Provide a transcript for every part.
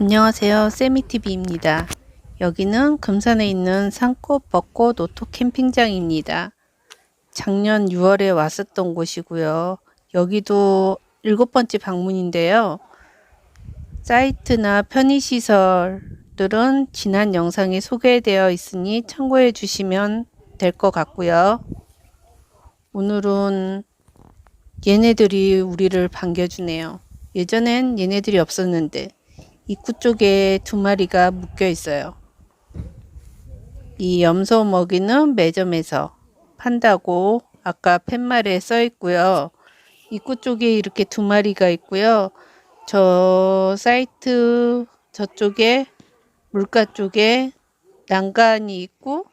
안녕하세요. 세미TV입니다. 여기는 금산에 있는 산꽃 벚꽃 오토 캠핑장입니다. 작년 6월에 왔었던 곳이고요. 여기도 7번째 방문인데요. 사이트나 편의시설들은 지난 영상에 소개되어 있으니 참고해 주시면 될 것 같고요. 오늘은 얘네들이 우리를 반겨주네요. 예전엔 얘네들이 없었는데 입구 쪽에 2마리가 묶여 있어요. 이 염소 먹이는 매점에서 판다고 아까 팻말에 써 있고요. 입구 쪽에 이렇게 2마리가 있고요. 저 사이트 저쪽에 물가 쪽에 난간이 있고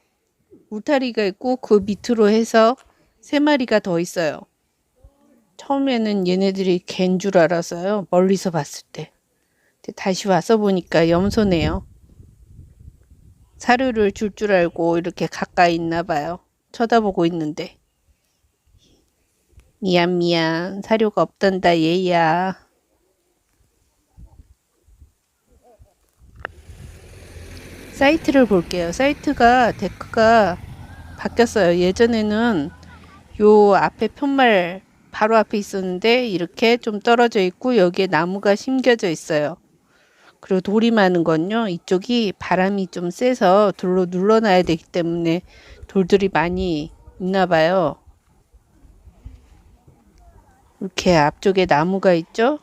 울타리가 있고 그 밑으로 해서 3마리가 더 있어요. 처음에는 얘네들이 개인 줄 알았어요. 멀리서 봤을 때. 다시 와서 보니까 염소네요. 사료를 줄 줄 알고 이렇게 가까이 있나 봐요. 쳐다보고 있는데. 미안 사료가 없단다 얘야. 사이트를 볼게요. 사이트가 데크가 바뀌었어요. 예전에는 요 앞에 푯말 바로 앞에 있었는데 이렇게 좀 떨어져 있고 여기에 나무가 심겨져 있어요. 그리고 돌이 많은 건요. 이쪽이 바람이 좀 세서 돌로 눌러놔야 되기 때문에 돌들이 많이 있나 봐요. 이렇게 앞쪽에 나무가 있죠.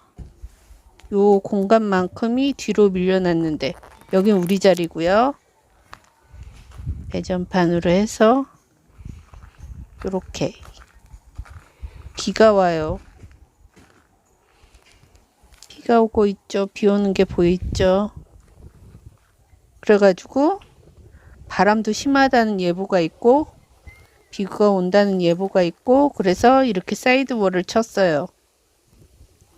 요 공간만큼이 뒤로 밀려났는데 여긴 우리 자리고요. 배전판으로 해서 이렇게 비가 와요. 비가 오고 있죠. 비 오는 게 보이죠. 그래가지고 바람도 심하다는 예보가 있고 비가 온다는 예보가 있고 그래서 이렇게 사이드월을 쳤어요.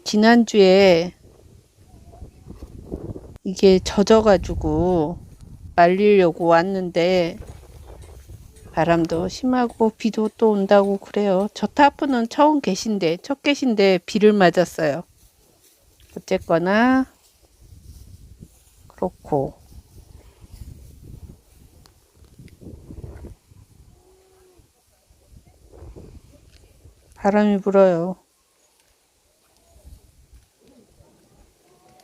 지난주에 이게 젖어가지고 말리려고 왔는데 바람도 심하고 비도 또 온다고 그래요. 저 타프는 처음 계신데 첫 계신데 비를 맞았어요. 어쨌거나 그렇고 바람이 불어요.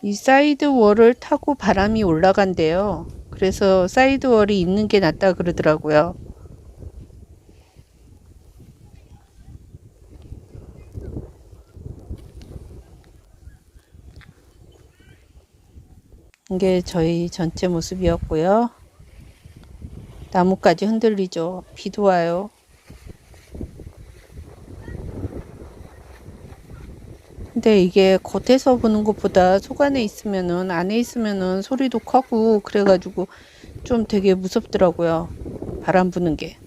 이 사이드월을 타고 바람이 올라간대요. 그래서 사이드월이 있는 게 낫다 그러더라고요. 이게 저희 전체 모습이었고요. 나무까지 흔들리죠. 비도 와요. 근데 이게 겉에서 보는 것보다 속 안에 있으면은 안에 있으면은 소리도 커고 그래가지고 좀 되게 무섭더라고요. 바람 부는 게.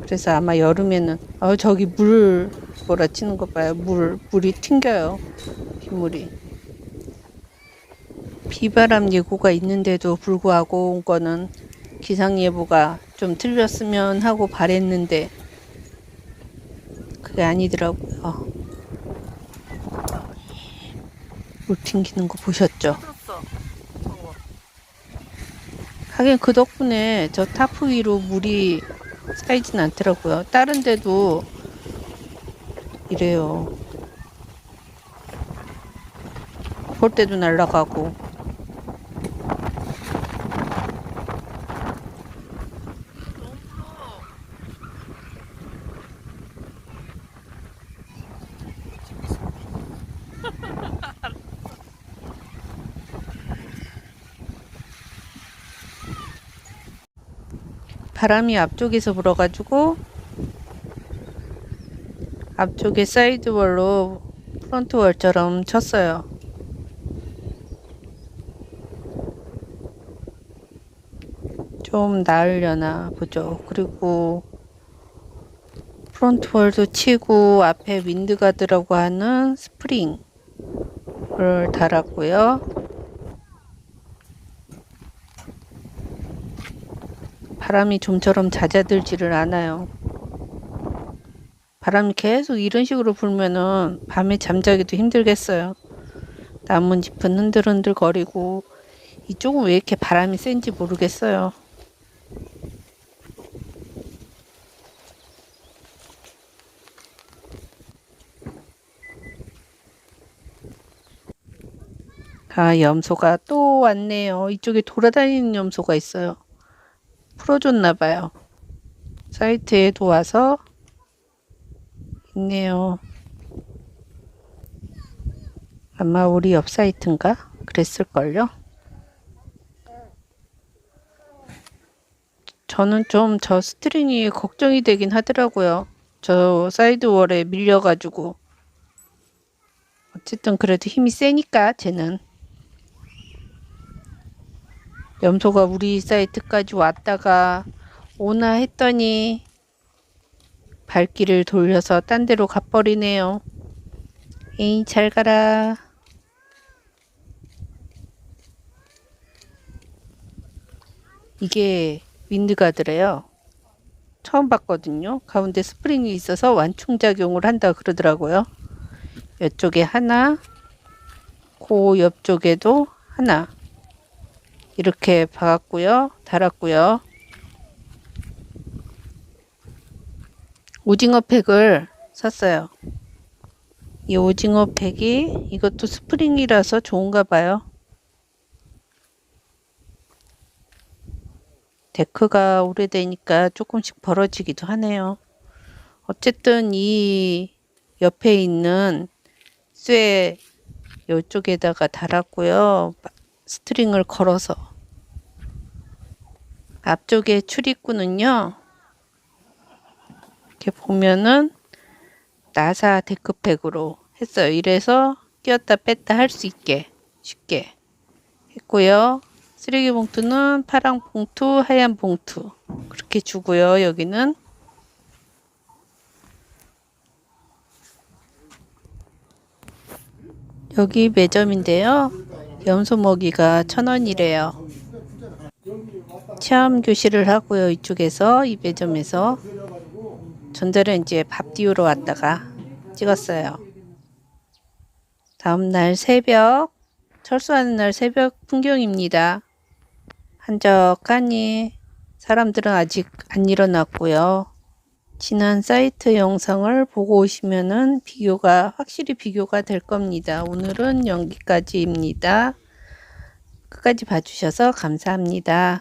그래서 아마 여름에는 저기 물 몰아치는 거 봐요. 물이 튕겨요. 빗물이. 비바람 예고가 있는데도 불구하고 온 거는 기상예보가 좀 틀렸으면 하고 바랬는데 그게 아니더라고요. 물 튕기는 거 보셨죠? 하긴 그 덕분에 저 타프 위로 물이 쌓이진 않더라고요. 다른 데도 이래요. 볼 때도 날아가고. 바람이 앞쪽에서 불어가지고 앞쪽에 사이드월로 프론트월처럼 쳤어요. 좀 나으려나 보죠. 그리고 프론트월도 치고 앞에 윈드가드라고 하는 스프링을 달았고요. 바람이 좀처럼 잦아들지를 않아요. 바람이 계속 이런 식으로 불면은 밤에 잠자기도 힘들겠어요. 나뭇잎은 흔들흔들 거리고 이쪽은 왜 이렇게 바람이 센지 모르겠어요. 아, 염소가 또 왔네요. 이쪽에 돌아다니는 염소가 있어요. 풀어줬나 봐요. 사이트에도 와서 있네요. 아마 우리 옆 사이트인가? 그랬을걸요? 저는 좀 저 스트링이 걱정이 되긴 하더라고요. 저 사이드월에 밀려가지고. 어쨌든 그래도 힘이 세니까 쟤는. 염소가 우리 사이트까지 왔다가 오나 했더니 발길을 돌려서 딴 데로 가버리네요. 에이, 잘 가라. 이게 윈드가드래요. 처음 봤거든요. 가운데 스프링이 있어서 완충작용을 한다 그러더라고요. 이쪽에 하나, 그 옆쪽에도 하나. 이렇게 박았고요. 달았고요. 오징어 팩을 샀어요. 이 오징어 팩이 이것도 스프링이라서 좋은가 봐요. 데크가 오래되니까 조금씩 벌어지기도 하네요. 어쨌든 이 옆에 있는 쇠 이쪽에다가 달았고요. 스트링을 걸어서 앞쪽에 출입구는요. 이렇게 보면은 나사 데크팩으로 했어요. 이래서 끼웠다 뺐다 할 수 있게 쉽게 했고요. 쓰레기 봉투는 파란 봉투, 하얀 봉투 그렇게 주고요. 여기는 여기 매점인데요. 염소 먹이가 1,000원이래요. 체험 교실을 하고요. 이쪽에서 이 매점에서 전날은 이제 밥 띄우러 왔다가 찍었어요. 다음날 새벽 철수하는 날 새벽 풍경입니다. 한적하니 사람들은 아직 안 일어났고요. 지난 사이트 영상을 보고 오시면은 확실히 비교가 될 겁니다. 오늘은 여기까지입니다. 끝까지 봐주셔서 감사합니다.